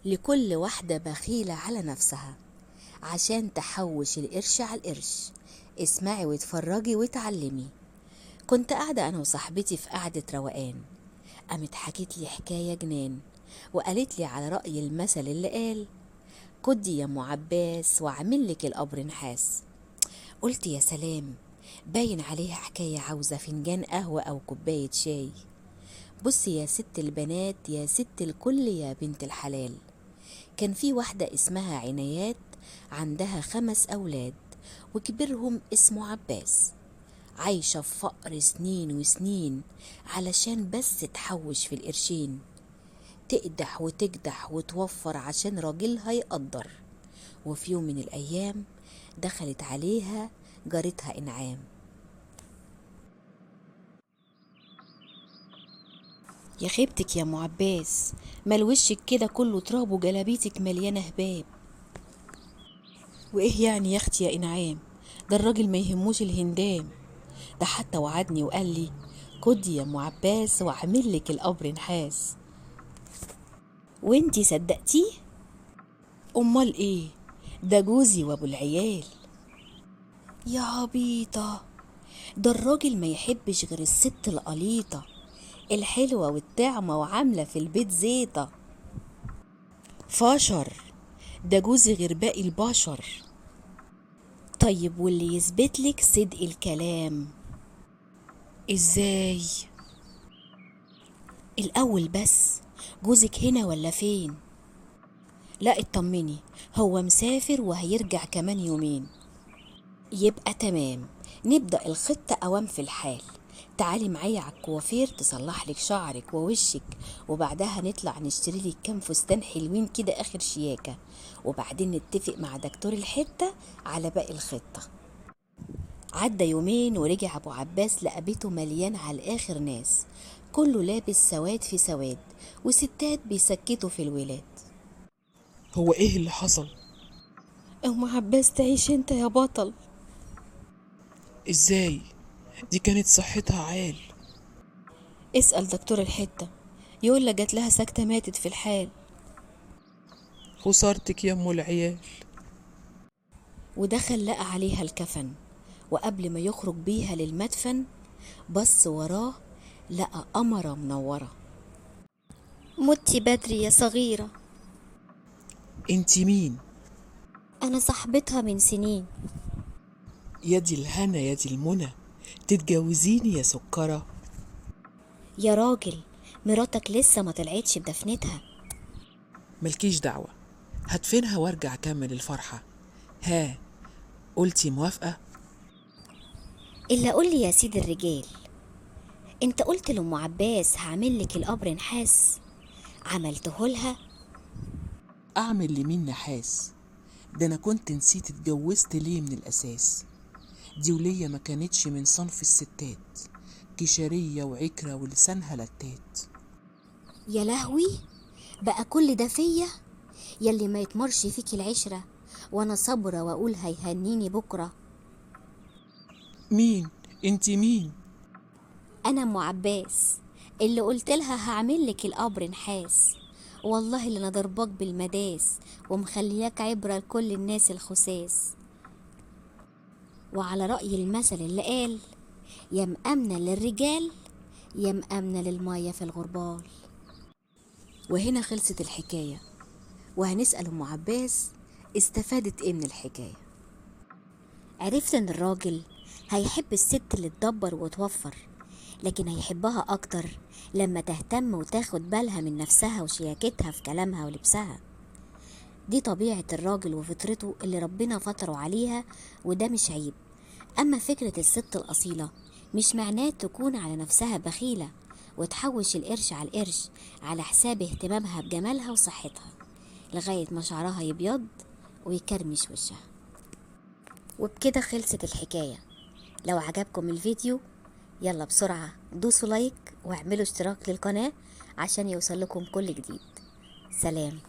لكل واحدة بخيلة على نفسها عشان تحوش القرش على القرش. اسمعي واتفرجي واتعلمي. كنت قاعدة أنا وصاحبتي في قعدة روقان، قامت حكيت لي حكاية جنان، وقالت لي على رأي المثل اللي قال: كدي يا ام عباس وعامل لك القبر نحاس. قلت يا سلام، باين عليها حكاية عاوزة فنجان قهوة أو كوباية شاي. بصي يا ست البنات، يا ست الكل، يا بنت الحلال. كان في واحدة اسمها عنايات، عندها 5 أولاد وكبيرهم اسمه عباس، عايشة في فقر سنين وسنين علشان بس تحوش في القرشين، تقدح وتكدح وتوفر عشان راجلها يقدر. وفي يوم من الأيام دخلت عليها جارتها إنعام. يا خيبتك يا ام عباس، مال وشك كده كله تراب وجلابيتك مليانة هباب. وايه يعني يا اختي يا انعام، ده الراجل ما يهموش الهندام، ده حتى وعدني وقال لي: كدي يا ام عباس واعمل لك القبر نحاس. وانتي صدقتيه؟ امال ايه، ده جوزي وابو العيال. يا عبيطة، ده الراجل ما يحبش غير الست القليطة الحلوة والطعمة وعاملة في البيت زيطة. فاشر، ده جوزي غير باقي البشر. طيب واللي يثبتلك صدق الكلام؟ ازاي؟ الأول بس، جوزك هنا ولا فين؟ لا اطمني، هو مسافر وهيرجع كمان يومين. يبقى تمام، نبدأ الخطة أوام في الحال. تعالي معايا على الكوافير تصلح لك شعرك ووشك، وبعدها نطلع نشتري لك كام فستان حلوين كده آخر شياكة، وبعدين نتفق مع دكتور الحتة على باقي الخطة. عدى يومين ورجع أبو عباس لقى بيته مليان على الآخر ناس، كله لابس سواد في سواد، وستات بيسكتوا في الولاد. هو ايه اللي حصل؟ أم عباس تعيش انت يا بطل. ازاي؟ دي كانت صحتها عال. اسأل دكتور الحتة، يقول لك جات لها سكتة ماتت في الحال. خسارتك يا ام العيال. ودخل لقى عليها الكفن، وقبل ما يخرج بيها للمدفن بص وراه لقى قمرة منورة. متي بدري يا صغيرة. انتي مين؟ أنا صاحبتها من سنين. يا دي الهنا يا دي المنى، تتجوزيني يا سكرة. يا راجل، مراتك لسه ما طلعتش بدفنتها. ملكيش دعوة، هدفنها وارجع اكمل الفرحة. ها، قلتي موافقة؟ إلا قولي يا سيد الرجال، انت قلت لأم عباس هعملك القبر نحاس، عملتهولها؟ اعمل لمين نحاس؟ ده انا كنت نسيت اتجوزت ليه من الاساس. دي ولية ما كانتش من صنف الستات، كشرية وعكرة ولسانها لتات. يا لهوي، بقى كل ده فيا؟ يلي ما يتمرش فيك العشرة، وانا صبرة واقول هيهنيني بكرة. مين؟ انتي مين؟ انا ام عباس اللي قلت لها هعملك القبر نحاس، والله اللي انا ضرباك بالمداس ومخلياك عبرة لكل الناس الخساس. وعلى رأي المثل اللي قال: يا مأمنة للرجال يا مأمنة للمية في الغربال. وهنا خلصت الحكاية، وهنسأل ام عباس استفادت ايه من الحكاية. عرفت ان الراجل هيحب الست اللي تدبر وتوفر، لكن هيحبها اكتر لما تهتم وتاخد بالها من نفسها وشياكتها في كلامها ولبسها. دي طبيعة الراجل وفطرته اللي ربنا فطره عليها، وده مش عيب. اما فكرة الست الاصيلة مش معناه تكون على نفسها بخيلة وتحوش القرش على القرش على حساب اهتمامها بجمالها وصحتها، لغاية ما شعرها يبيض ويكرمش وشها. وبكده خلصت الحكاية. لو عجبكم الفيديو يلا بسرعة دوسوا لايك واعملوا اشتراك للقناة عشان يوصل لكم كل جديد. سلام.